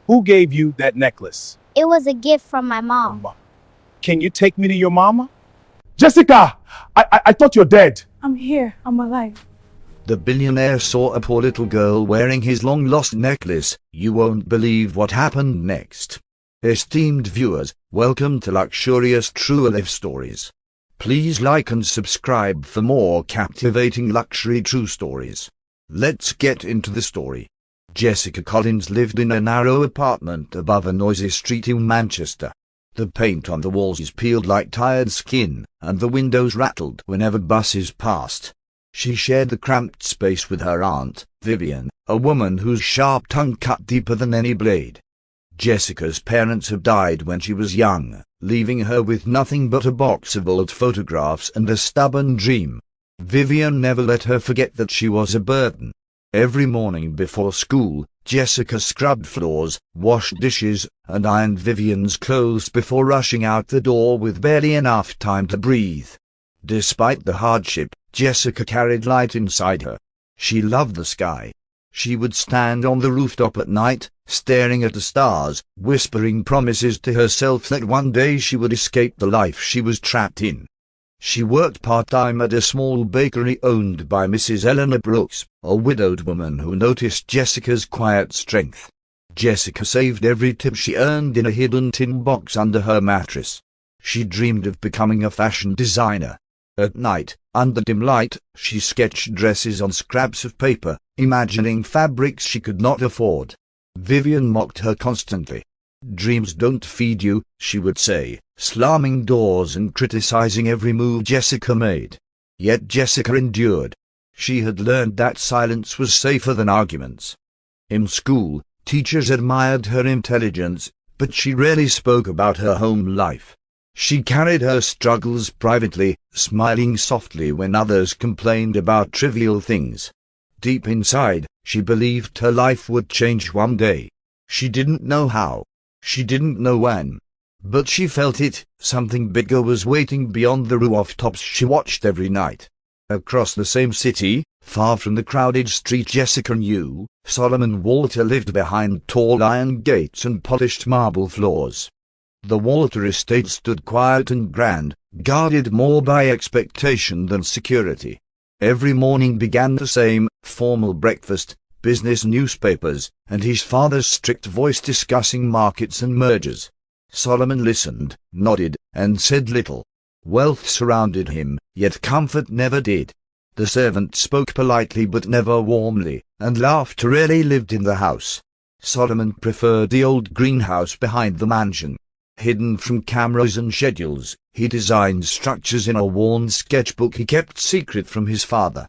Who gave you that necklace? It was a gift from my mom. Can you take me to your mama? Jessica! I thought you're dead. I'm here. I'm alive. The billionaire saw a poor little girl wearing his long-lost necklace. You won't believe what happened next. Esteemed viewers, welcome to Luxurious True Life Stories. Please like and subscribe for more captivating luxury true stories. Let's get into the story. Jessica Collins lived in a narrow apartment above a noisy street in Manchester. The paint on the walls is peeled like tired skin, and the windows rattled whenever buses passed. She shared the cramped space with her aunt, Vivian, a woman whose sharp tongue cut deeper than any blade. Jessica's parents had died when she was young, leaving her with nothing but a box of old photographs and a stubborn dream. Vivian never let her forget that she was a burden. Every morning before school, Jessica scrubbed floors, washed dishes, and ironed Vivian's clothes before rushing out the door with barely enough time to breathe. Despite the hardship, Jessica carried light inside her. She loved the sky. She would stand on the rooftop at night, staring at the stars, whispering promises to herself that one day she would escape the life she was trapped in. She worked part-time at a small bakery owned by Mrs. Eleanor Brooks, a widowed woman who noticed Jessica's quiet strength. Jessica saved every tip she earned in a hidden tin box under her mattress. She dreamed of becoming a fashion designer. At night, under dim light, she sketched dresses on scraps of paper, imagining fabrics she could not afford. Vivian mocked her constantly. "Dreams don't feed you," she would say, slamming doors and criticizing every move Jessica made. Yet Jessica endured. She had learned that silence was safer than arguments. In school, teachers admired her intelligence, but she rarely spoke about her home life. She carried her struggles privately, smiling softly when others complained about trivial things. Deep inside, she believed her life would change one day. She didn't know how. She didn't know when. But she felt it. Something bigger was waiting beyond the rooftops she watched every night. Across the same city, far from the crowded street Jessica knew, Solomon Walter lived behind tall iron gates and polished marble floors. The Walter estate stood quiet and grand, guarded more by expectation than security. Every morning began the same, formal breakfast, business newspapers, and his father's strict voice discussing markets and mergers. Solomon listened, nodded, and said little. Wealth surrounded him, yet comfort never did. The servant spoke politely but never warmly, and laughter rarely lived in the house. Solomon preferred the old greenhouse behind the mansion. Hidden from cameras and schedules, he designed structures in a worn sketchbook he kept secret from his father.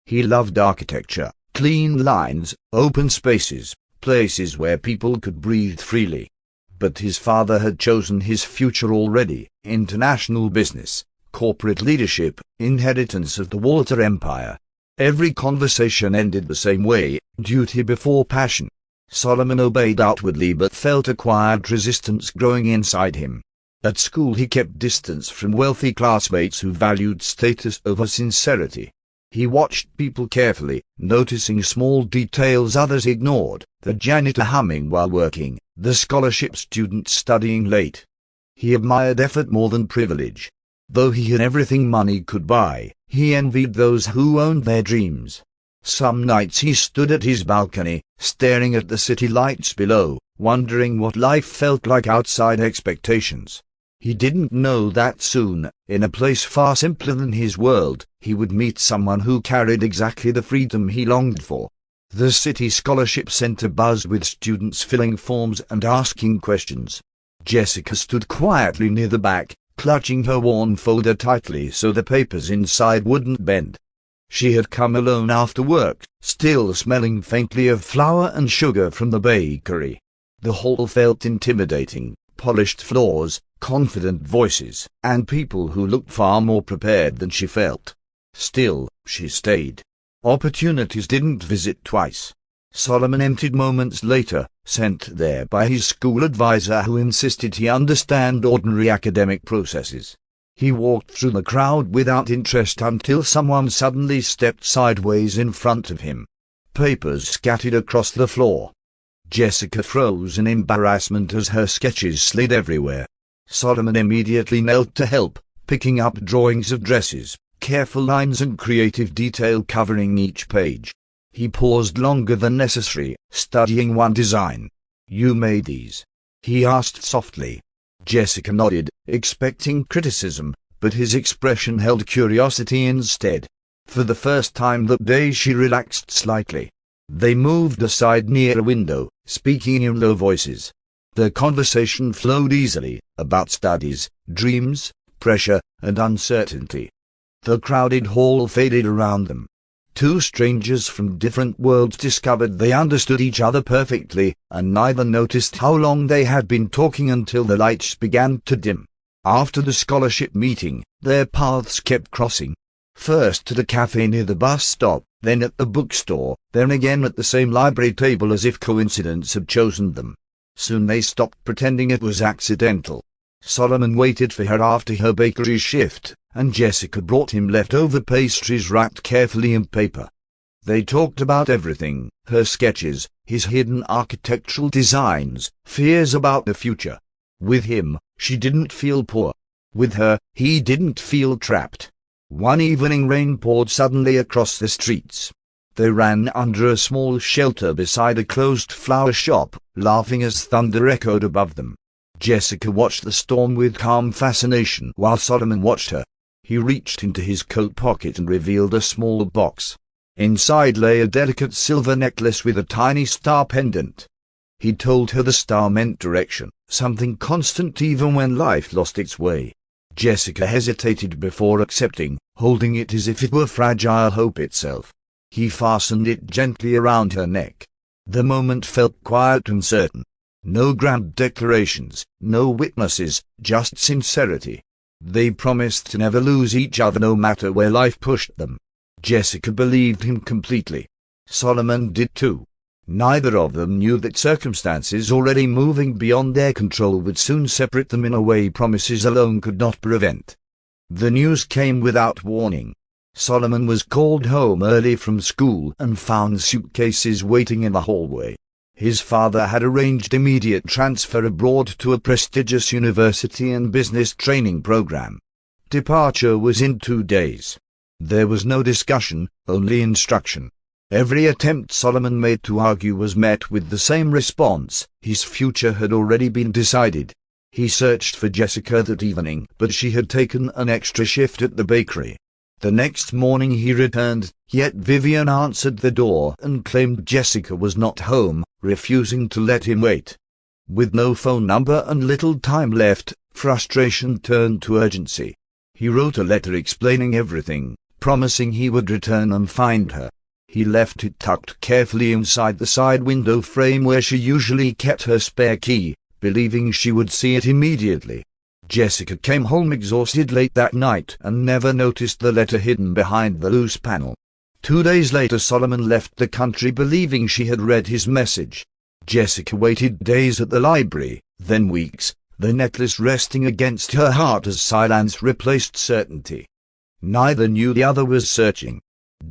He loved architecture, clean lines, open spaces, places where people could breathe freely. But his father had chosen his future already: international business, corporate leadership, inheritance of the Walter Empire. Every conversation ended the same way: duty before passion. Solomon obeyed outwardly but felt a quiet resistance growing inside him. At school he kept distance from wealthy classmates who valued status over sincerity. He watched people carefully, noticing small details others ignored: the janitor humming while working, the scholarship student studying late. He admired effort more than privilege. Though he had everything money could buy, he envied those who owned their dreams. Some nights he stood at his balcony, staring at the city lights below, wondering what life felt like outside expectations. He didn't know that soon, in a place far simpler than his world, he would meet someone who carried exactly the freedom he longed for. The city scholarship center buzzed with students filling forms and asking questions. Jessica stood quietly near the back, clutching her worn folder tightly so the papers inside wouldn't bend. She had come alone after work, still smelling faintly of flour and sugar from the bakery. The hall felt intimidating: polished floors, confident voices, and people who looked far more prepared than she felt. Still, she stayed. Opportunities didn't visit twice. Solomon entered moments later, sent there by his school advisor who insisted he understand ordinary academic processes. He walked through the crowd without interest until someone suddenly stepped sideways in front of him. Papers scattered across the floor. Jessica froze in embarrassment as her sketches slid everywhere. Solomon immediately knelt to help, picking up drawings of dresses, careful lines and creative detail covering each page. He paused longer than necessary, studying one design. "You made these?" he asked softly. Jessica nodded, expecting criticism, but his expression held curiosity instead. For the first time that day she relaxed slightly. They moved aside near a window, speaking in low voices. Their conversation flowed easily, about studies, dreams, pressure, and uncertainty. The crowded hall faded around them. Two strangers from different worlds discovered they understood each other perfectly, and neither noticed how long they had been talking until the lights began to dim. After the scholarship meeting, their paths kept crossing. First at a cafe near the bus stop, then at the bookstore, then again at the same library table as if coincidence had chosen them. Soon they stopped pretending it was accidental. Solomon waited for her after her bakery shift, and Jessica brought him leftover pastries wrapped carefully in paper. They talked about everything, her sketches, his hidden architectural designs, fears about the future. With him, she didn't feel poor. With her, he didn't feel trapped. One evening rain poured suddenly across the streets. They ran under a small shelter beside a closed flower shop, laughing as thunder echoed above them. Jessica watched the storm with calm fascination while Solomon watched her. He reached into his coat pocket and revealed a small box. Inside lay a delicate silver necklace with a tiny star pendant. He told her the star meant direction, something constant even when life lost its way. Jessica hesitated before accepting, holding it as if it were fragile hope itself. He fastened it gently around her neck. The moment felt quiet and certain. No grand declarations, no witnesses, just sincerity. They promised to never lose each other no matter where life pushed them. Jessica believed him completely. Solomon did too. Neither of them knew that circumstances already moving beyond their control would soon separate them in a way promises alone could not prevent. The news came without warning. Solomon was called home early from school and found suitcases waiting in the hallway. His father had arranged immediate transfer abroad to a prestigious university and business training program. Departure was in 2 days. There was no discussion, only instruction. Every attempt Solomon made to argue was met with the same response: his future had already been decided. He searched for Jessica that evening, but she had taken an extra shift at the bakery. The next morning he returned, yet Vivian answered the door and claimed Jessica was not home, refusing to let him wait. With no phone number and little time left, frustration turned to urgency. He wrote a letter explaining everything, promising he would return and find her. He left it tucked carefully inside the side window frame where she usually kept her spare key, believing she would see it immediately. Jessica came home exhausted late that night and never noticed the letter hidden behind the loose panel. 2 days later Solomon left the country believing she had read his message. Jessica waited days at the library, then weeks, the necklace resting against her heart as silence replaced certainty. Neither knew the other was searching.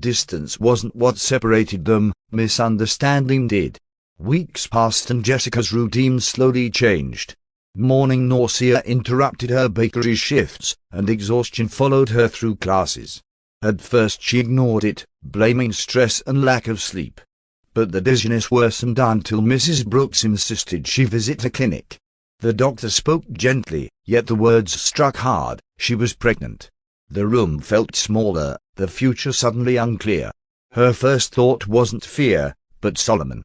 Distance wasn't what separated them, misunderstanding did. Weeks passed and Jessica's routine slowly changed. Morning nausea interrupted her bakery shifts, and exhaustion followed her through classes. At first she ignored it, blaming stress and lack of sleep. But the dizziness worsened until Mrs. Brooks insisted she visit a clinic. The doctor spoke gently, yet the words struck hard. She was pregnant. The room felt smaller, the future suddenly unclear. Her first thought wasn't fear, but Solomon.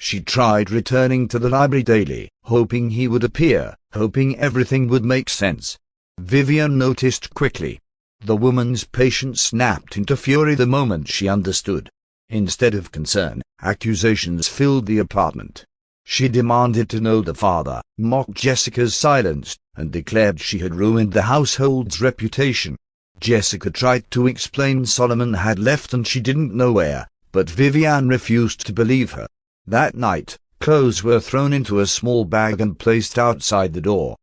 She tried returning to the library daily, hoping he would appear, hoping everything would make sense. Vivian noticed quickly. The woman's patience snapped into fury the moment she understood. Instead of concern, accusations filled the apartment. She demanded to know the father, mocked Jessica's silence, and declared she had ruined the household's reputation. Jessica tried to explain Solomon had left and she didn't know where, but Vivian refused to believe her. That night, clothes were thrown into a small bag and placed outside the door.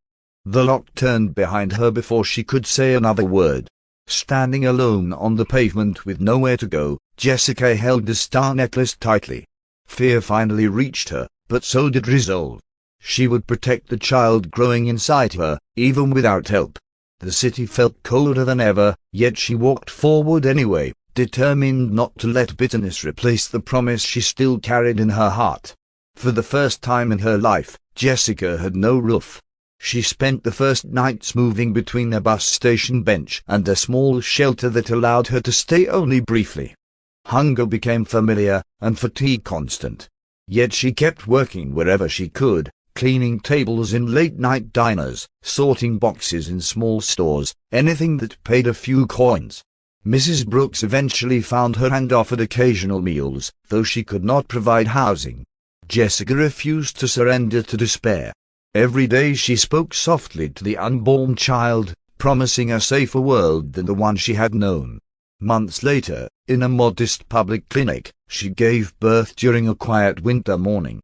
The lock turned behind her before she could say another word. Standing alone on the pavement with nowhere to go, Jessica held the star necklace tightly. Fear finally reached her, but so did resolve. She would protect the child growing inside her, even without help. The city felt colder than ever, yet she walked forward anyway, determined not to let bitterness replace the promise she still carried in her heart. For the first time in her life, Jessica had no roof. She spent the first nights moving between a bus station bench and a small shelter that allowed her to stay only briefly. Hunger became familiar, and fatigue constant. Yet she kept working wherever she could, cleaning tables in late-night diners, sorting boxes in small stores, anything that paid a few coins. Mrs. Brooks eventually found her and offered occasional meals, though she could not provide housing. Jessica refused to surrender to despair. Every day she spoke softly to the unborn child, promising a safer world than the one she had known. Months later, in a modest public clinic, she gave birth during a quiet winter morning.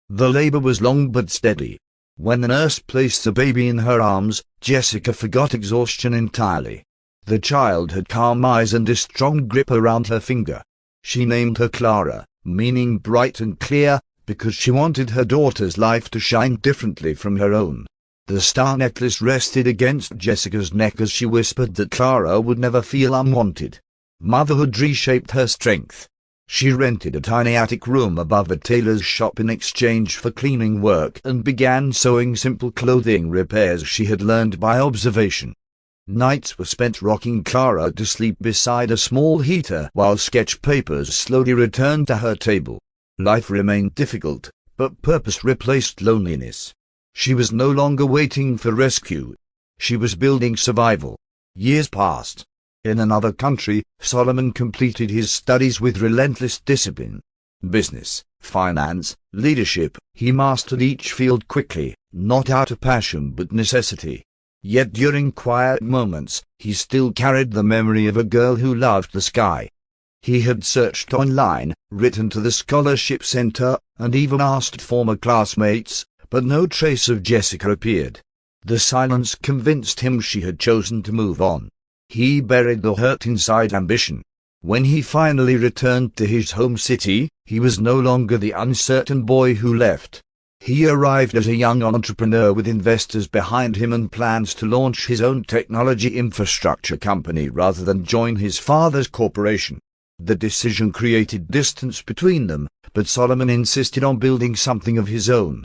The labor was long but steady. When the nurse placed the baby in her arms, Jessica forgot exhaustion entirely. The child had calm eyes and a strong grip around her finger. She named her Clara, meaning bright and clear, because she wanted her daughter's life to shine differently from her own. The star necklace rested against Jessica's neck as she whispered that Clara would never feel unwanted. Motherhood reshaped her strength. She rented a tiny attic room above a tailor's shop in exchange for cleaning work and began sewing simple clothing repairs she had learned by observation. Nights were spent rocking Clara to sleep beside a small heater while sketch papers slowly returned to her table. Life remained difficult, but purpose replaced loneliness. She was no longer waiting for rescue. She was building survival. Years passed. In another country, Solomon completed his studies with relentless discipline. Business, finance, leadership, he mastered each field quickly, not out of passion but necessity. Yet during quiet moments, he still carried the memory of a girl who loved the sky. He had searched online, written to the scholarship center, and even asked former classmates, but no trace of Jessica appeared. The silence convinced him she had chosen to move on. He buried the hurt inside ambition. When he finally returned to his home city, he was no longer the uncertain boy who left. He arrived as a young entrepreneur with investors behind him and plans to launch his own technology infrastructure company rather than join his father's corporation. The decision created distance between them, but Solomon insisted on building something of his own.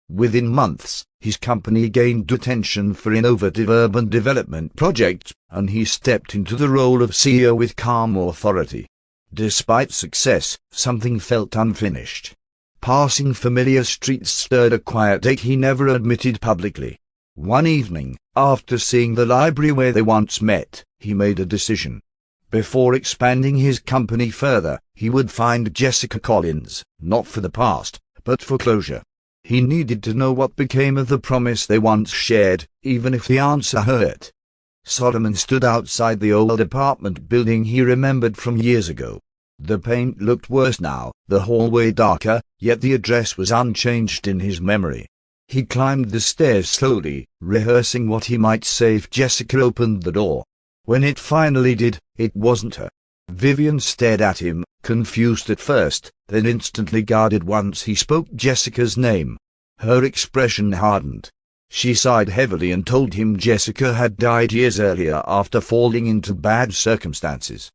Within months, his company gained attention for innovative urban development projects, and he stepped into the role of CEO with calm authority. Despite success, something felt unfinished. Passing familiar streets stirred a quiet ache he never admitted publicly. One evening, after seeing the library where they once met, he made a decision. Before expanding his company further, he would find Jessica Collins, not for the past, but for closure. He needed to know what became of the promise they once shared, even if the answer hurt. Solomon stood outside the old apartment building he remembered from years ago. The paint looked worse now, the hallway darker, yet the address was unchanged in his memory. He climbed the stairs slowly, rehearsing what he might say if Jessica opened the door. When it finally did, it wasn't her. Vivian stared at him, confused at first, then instantly guarded once he spoke Jessica's name. Her expression hardened. She sighed heavily and told him Jessica had died years earlier after falling into bad circumstances.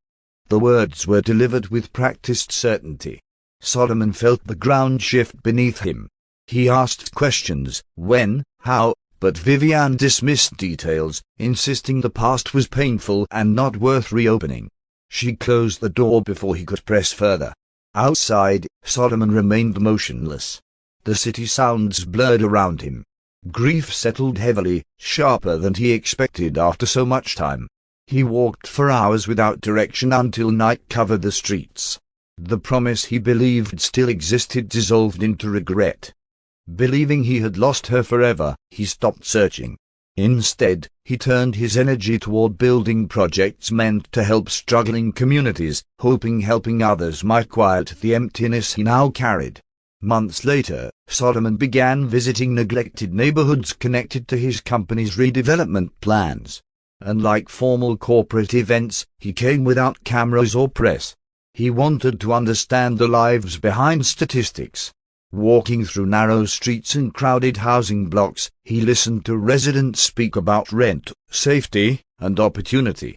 The words were delivered with practiced certainty. Solomon felt the ground shift beneath him. He asked questions, when, how, but Vivian dismissed details, insisting the past was painful and not worth reopening. She closed the door before he could press further. Outside, Solomon remained motionless. The city sounds blurred around him. Grief settled heavily, sharper than he expected after so much time. He walked for hours without direction until night covered the streets. The promise he believed still existed dissolved into regret. Believing he had lost her forever, he stopped searching. Instead, he turned his energy toward building projects meant to help struggling communities, hoping helping others might quiet the emptiness he now carried. Months later, Solomon began visiting neglected neighborhoods connected to his company's redevelopment plans. Unlike formal corporate events, he came without cameras or press. He wanted to understand the lives behind statistics. Walking through narrow streets and crowded housing blocks, he listened to residents speak about rent, safety, and opportunity.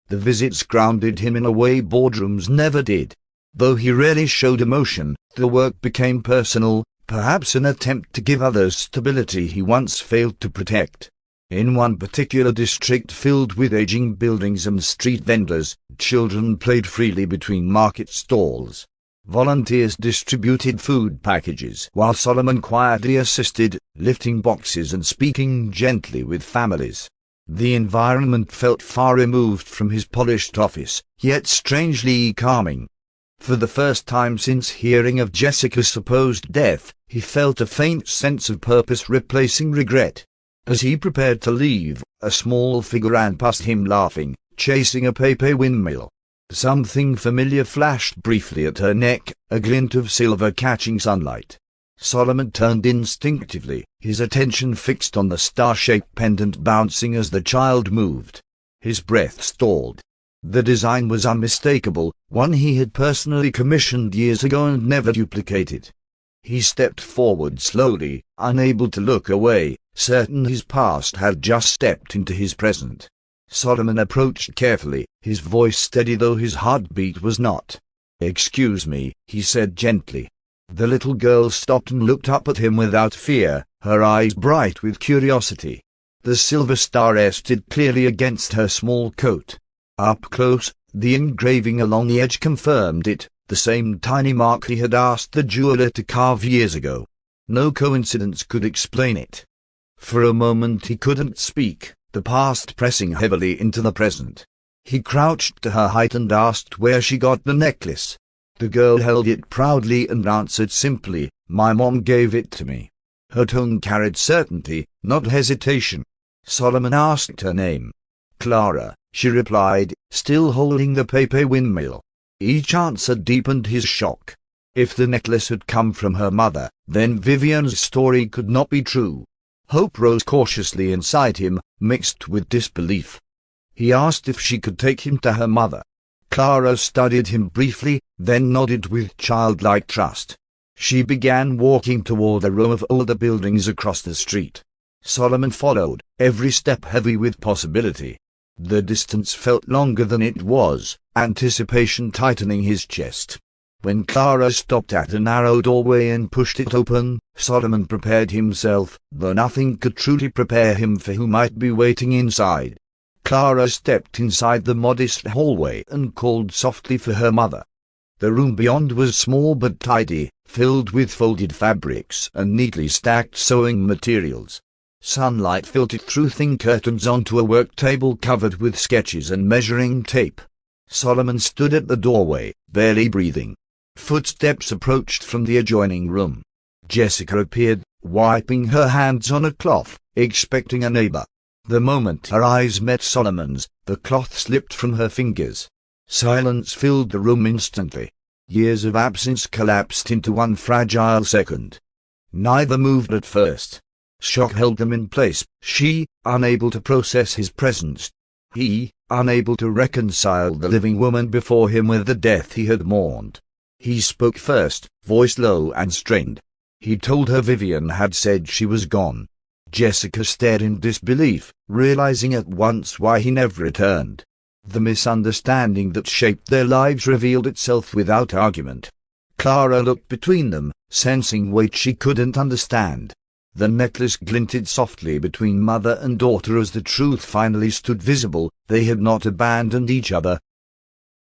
The visits grounded him in a way boardrooms never did. Though he rarely showed emotion, the work became personal, perhaps an attempt to give others stability he once failed to protect. In one particular district filled with aging buildings and street vendors, children played freely between market stalls. Volunteers distributed food packages, while Solomon quietly assisted, lifting boxes and speaking gently with families. The environment felt far removed from his polished office, yet strangely calming. For the first time since hearing of Jessica's supposed death, he felt a faint sense of purpose replacing regret. As he prepared to leave, a small figure ran past him laughing, chasing a paper windmill. Something familiar flashed briefly at her neck, a glint of silver catching sunlight. Solomon turned instinctively, his attention fixed on the star-shaped pendant bouncing as the child moved. His breath stalled. The design was unmistakable, one he had personally commissioned years ago and never duplicated. He stepped forward slowly, unable to look away, certain his past had just stepped into his present. Solomon approached carefully, his voice steady though his heartbeat was not. "Excuse me," he said gently. The little girl stopped and looked up at him without fear, her eyes bright with curiosity. The silver star rested clearly against her small coat. Up close, the engraving along the edge confirmed it, the same tiny mark he had asked the jeweler to carve years ago. No coincidence could explain it. For a moment he couldn't speak, the past pressing heavily into the present. He crouched to her height and asked where she got the necklace. The girl held it proudly and answered simply, "My mom gave it to me." Her tone carried certainty, not hesitation. Solomon asked her name. "Clara," she replied, still holding the paper windmill. Each answer deepened his shock. If the necklace had come from her mother, then Vivian's story could not be true. Hope rose cautiously inside him, mixed with disbelief. He asked if she could take him to her mother. Clara studied him briefly, then nodded with childlike trust. She began walking toward a row of older buildings across the street. Solomon followed, every step heavy with possibility. The distance felt longer than it was, anticipation tightening his chest. When Clara stopped at a narrow doorway and pushed it open, Solomon prepared himself, though nothing could truly prepare him for who might be waiting inside. Clara stepped inside the modest hallway and called softly for her mother. The room beyond was small but tidy, filled with folded fabrics and neatly stacked sewing materials. Sunlight filtered through thin curtains onto a work table covered with sketches and measuring tape. Solomon stood at the doorway, barely breathing. Footsteps approached from the adjoining room. Jessica appeared, wiping her hands on a cloth, expecting a neighbor. The moment her eyes met Solomon's, the cloth slipped from her fingers. Silence filled the room instantly. Years of absence collapsed into one fragile second. Neither moved at first. Shock held them in place, she, unable to process his presence. He, unable to reconcile the living woman before him with the death he had mourned. He spoke first, voice low and strained. He told her Vivian had said she was gone. Jessica stared in disbelief, realizing at once why he never returned. The misunderstanding that shaped their lives revealed itself without argument. Clara looked between them, sensing weight she couldn't understand. The necklace glinted softly between mother and daughter as the truth finally stood visible. They had not abandoned each other.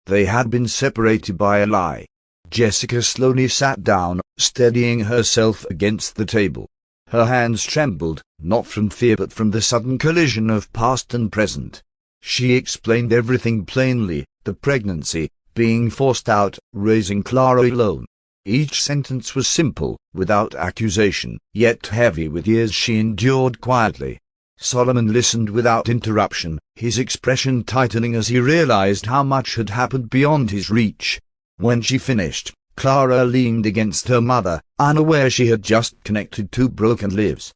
They had been separated by a lie. Jessica slowly sat down, steadying herself against the table. Her hands trembled, not from fear but from the sudden collision of past and present. She explained everything plainly, the pregnancy, being forced out, raising Clara alone. Each sentence was simple, without accusation, yet heavy with years she endured quietly. Solomon listened without interruption, his expression tightening as he realized how much had happened beyond his reach. When she finished, Clara leaned against her mother, unaware she had just connected two broken lives.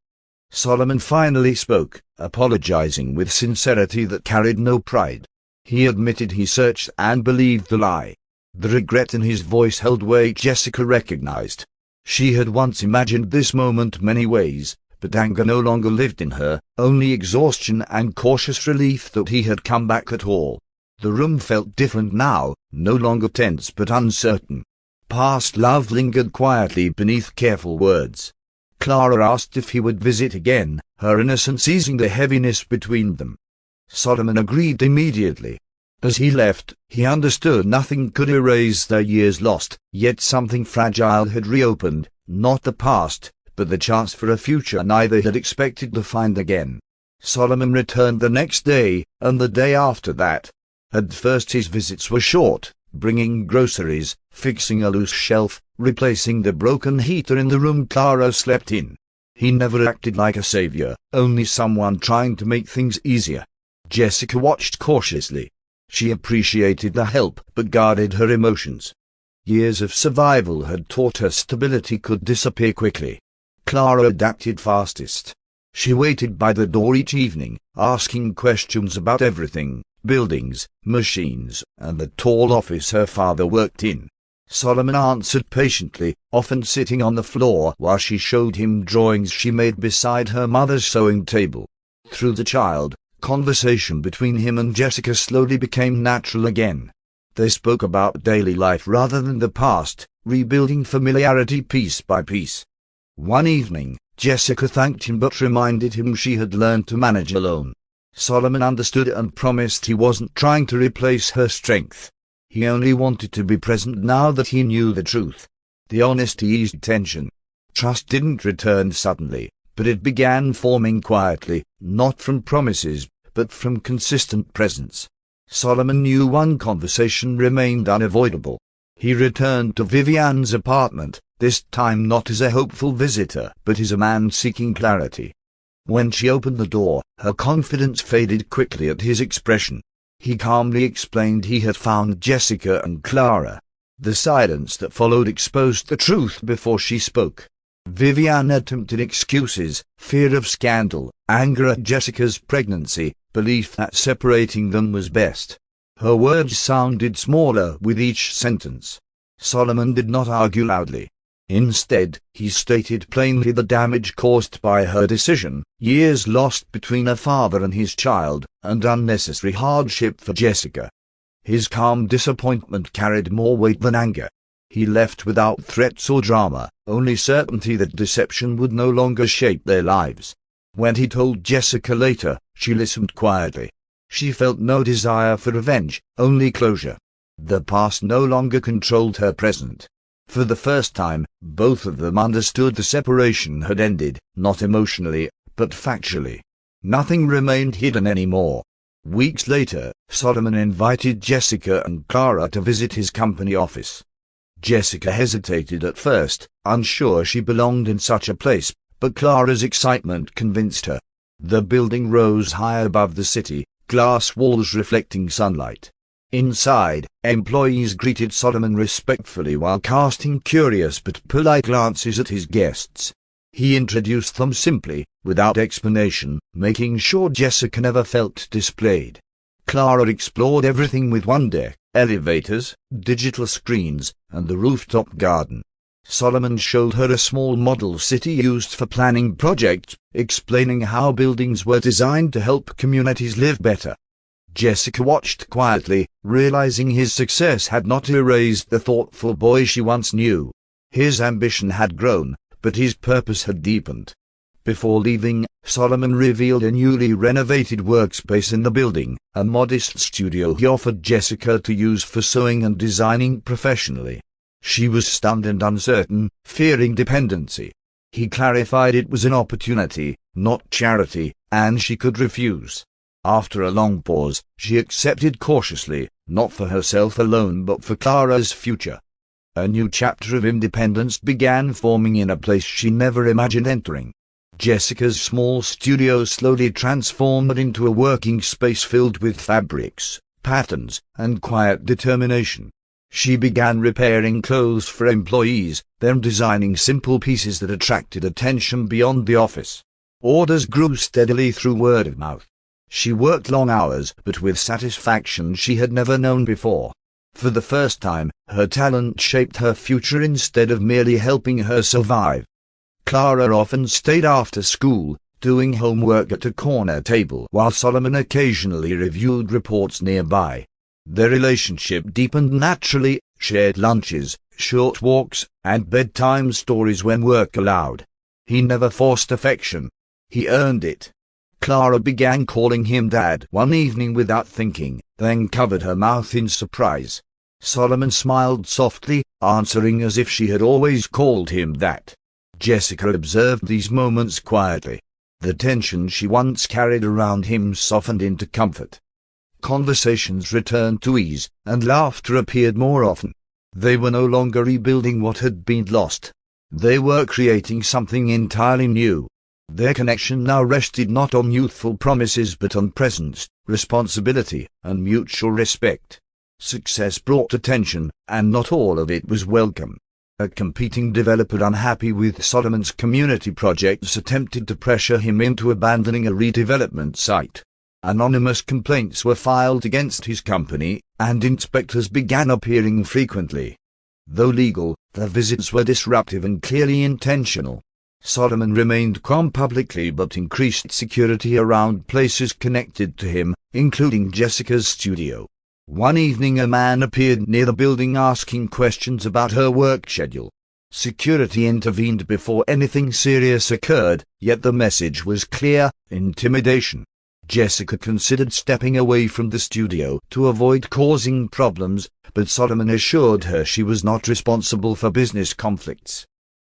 Solomon finally spoke, apologizing with sincerity that carried no pride. He admitted he searched and believed the lie. The regret in his voice held weight Jessica recognized. She had once imagined this moment many ways, but anger no longer lived in her, only exhaustion and cautious relief that he had come back at all. The room felt different now, no longer tense but uncertain. Past love lingered quietly beneath careful words. Clara asked if he would visit again, her innocence easing the heaviness between them. Solomon agreed immediately. As he left, he understood nothing could erase their years lost, yet something fragile had reopened, not the past, but the chance for a future neither had expected to find again. Solomon returned the next day, and the day after that. At first his visits were short, bringing groceries, fixing a loose shelf, replacing the broken heater in the room Clara slept in. He never acted like a savior, only someone trying to make things easier. Jessica watched cautiously. She appreciated the help, but guarded her emotions. Years of survival had taught her stability could disappear quickly. Clara adapted fastest. She waited by the door each evening, asking questions about everything, buildings, machines, and the tall office her father worked in. Solomon answered patiently, often sitting on the floor while she showed him drawings she made beside her mother's sewing table. Through the child, conversation between him and Jessica slowly became natural again. They spoke about daily life rather than the past, rebuilding familiarity piece by piece. One evening, Jessica thanked him but reminded him she had learned to manage alone. Solomon understood and promised he wasn't trying to replace her strength. He only wanted to be present now that he knew the truth. The honesty eased tension. Trust didn't return suddenly, but it began forming quietly, not from promises, but from consistent presence. Solomon knew one conversation remained unavoidable. He returned to Vivian's apartment, this time not as a hopeful visitor, but as a man seeking clarity. When she opened the door, her confidence faded quickly at his expression. He calmly explained he had found Jessica and Clara. The silence that followed exposed the truth before she spoke. Vivian attempted excuses, fear of scandal, anger at Jessica's pregnancy, belief that separating them was best. Her words sounded smaller with each sentence. Solomon did not argue loudly. Instead, he stated plainly the damage caused by her decision, years lost between a father and his child, and unnecessary hardship for Jessica. His calm disappointment carried more weight than anger. He left without threats or drama, only certainty that deception would no longer shape their lives. When he told Jessica later, she listened quietly. She felt no desire for revenge, only closure. The past no longer controlled her present. For the first time, both of them understood the separation had ended, not emotionally, but factually. Nothing remained hidden anymore. Weeks later, Solomon invited Jessica and Clara to visit his company office. Jessica hesitated at first, unsure she belonged in such a place, but Clara's excitement convinced her. The building rose high above the city, glass walls reflecting sunlight. Inside, employees greeted Solomon respectfully while casting curious but polite glances at his guests. He introduced them simply, without explanation, making sure Jessica never felt displayed. Clara explored everything with wonder: elevators, digital screens, and the rooftop garden. Solomon showed her a small model city used for planning projects, explaining how buildings were designed to help communities live better. Jessica watched quietly, realizing his success had not erased the thoughtful boy she once knew. His ambition had grown, but his purpose had deepened. Before leaving, Solomon revealed a newly renovated workspace in the building, a modest studio he offered Jessica to use for sewing and designing professionally. She was stunned and uncertain, fearing dependency. He clarified it was an opportunity, not charity, and she could refuse. After a long pause, she accepted cautiously, not for herself alone but for Clara's future. A new chapter of independence began forming in a place she never imagined entering. Jessica's small studio slowly transformed into a working space filled with fabrics, patterns, and quiet determination. She began repairing clothes for employees, then designing simple pieces that attracted attention beyond the office. Orders grew steadily through word of mouth. She worked long hours, but with satisfaction she had never known before. For the first time, her talent shaped her future instead of merely helping her survive. Clara often stayed after school, doing homework at a corner table while Solomon occasionally reviewed reports nearby. Their relationship deepened naturally, shared lunches, short walks, and bedtime stories when work allowed. He never forced affection. He earned it. Clara began calling him Dad one evening without thinking, then covered her mouth in surprise. Solomon smiled softly, answering as if she had always called him that. Jessica observed these moments quietly. The tension she once carried around him softened into comfort. Conversations returned to ease, and laughter appeared more often. They were no longer rebuilding what had been lost. They were creating something entirely new. Their connection now rested not on youthful promises but on presence, responsibility, and mutual respect. Success brought attention, and not all of it was welcome. A competing developer unhappy with Solomon's community projects attempted to pressure him into abandoning a redevelopment site. Anonymous complaints were filed against his company, and inspectors began appearing frequently. Though legal, the visits were disruptive and clearly intentional. Solomon remained calm publicly but increased security around places connected to him, including Jessica's studio. One evening a man appeared near the building asking questions about her work schedule. Security intervened before anything serious occurred, yet the message was clear: intimidation. Jessica considered stepping away from the studio to avoid causing problems, but Solomon assured her she was not responsible for business conflicts.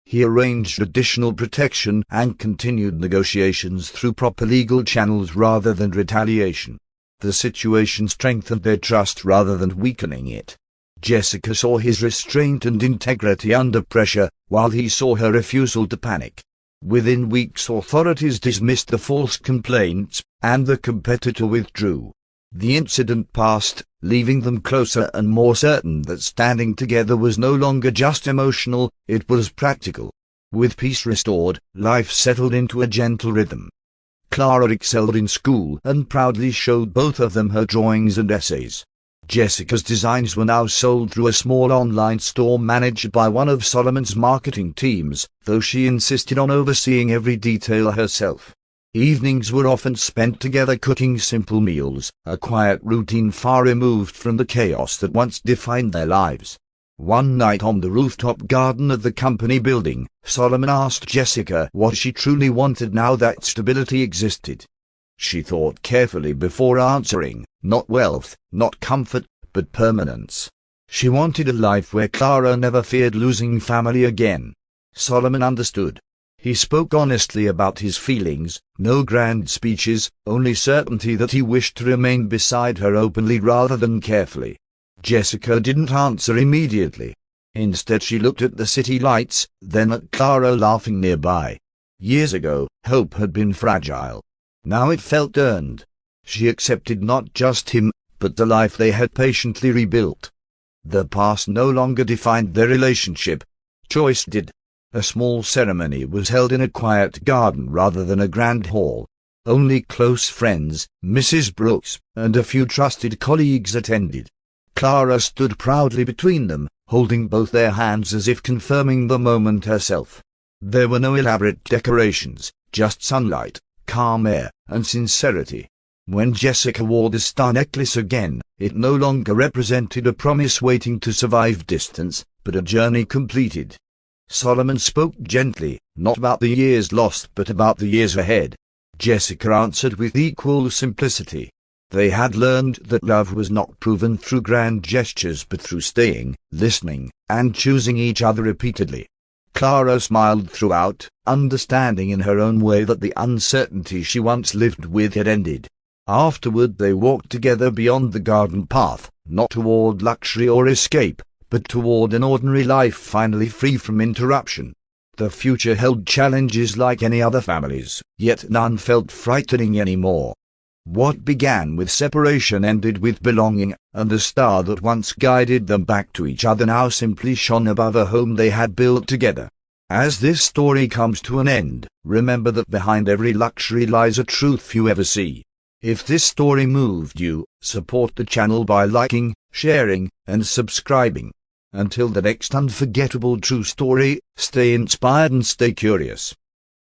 He arranged additional protection and continued negotiations through proper legal channels rather than retaliation. The situation strengthened their trust rather than weakening it. Jessica saw his restraint and integrity under pressure, while he saw her refusal to panic. Within weeks authorities dismissed the false complaints, and the competitor withdrew. The incident passed, leaving them closer and more certain that standing together was no longer just emotional, it was practical. With peace restored, life settled into a gentle rhythm. Clara excelled in school and proudly showed both of them her drawings and essays. Jessica's designs were now sold through a small online store managed by one of Solomon's marketing teams, though she insisted on overseeing every detail herself. Evenings were often spent together cooking simple meals, a quiet routine far removed from the chaos that once defined their lives. One night on the rooftop garden of the company building, Solomon asked Jessica what she truly wanted now that stability existed. She thought carefully before answering: not wealth, not comfort, but permanence. She wanted a life where Clara never feared losing family again. Solomon understood. He spoke honestly about his feelings, no grand speeches, only certainty that he wished to remain beside her openly rather than carefully. Jessica didn't answer immediately. Instead she looked at the city lights, then at Clara laughing nearby. Years ago, hope had been fragile. Now it felt earned. She accepted not just him, but the life they had patiently rebuilt. The past no longer defined their relationship. Choice did. A small ceremony was held in a quiet garden rather than a grand hall. Only close friends, Mrs. Brooks, and a few trusted colleagues attended. Clara stood proudly between them, holding both their hands as if confirming the moment herself. There were no elaborate decorations, just sunlight, calm air, and sincerity. When Jessica wore the star necklace again, it no longer represented a promise waiting to survive distance, but a journey completed. Solomon spoke gently, not about the years lost but about the years ahead. Jessica answered with equal simplicity. They had learned that love was not proven through grand gestures but through staying, listening, and choosing each other repeatedly. Clara smiled throughout, understanding in her own way that the uncertainty she once lived with had ended. Afterward they walked together beyond the garden path, not toward luxury or escape, but toward an ordinary life finally free from interruption. The future held challenges like any other family's, yet none felt frightening anymore. What began with separation ended with belonging, and the star that once guided them back to each other now simply shone above a home they had built together. As this story comes to an end, remember that behind every luxury lies a truth few ever see. If this story moved you, support the channel by liking, sharing, and subscribing. Until the next unforgettable true story, stay inspired and stay curious.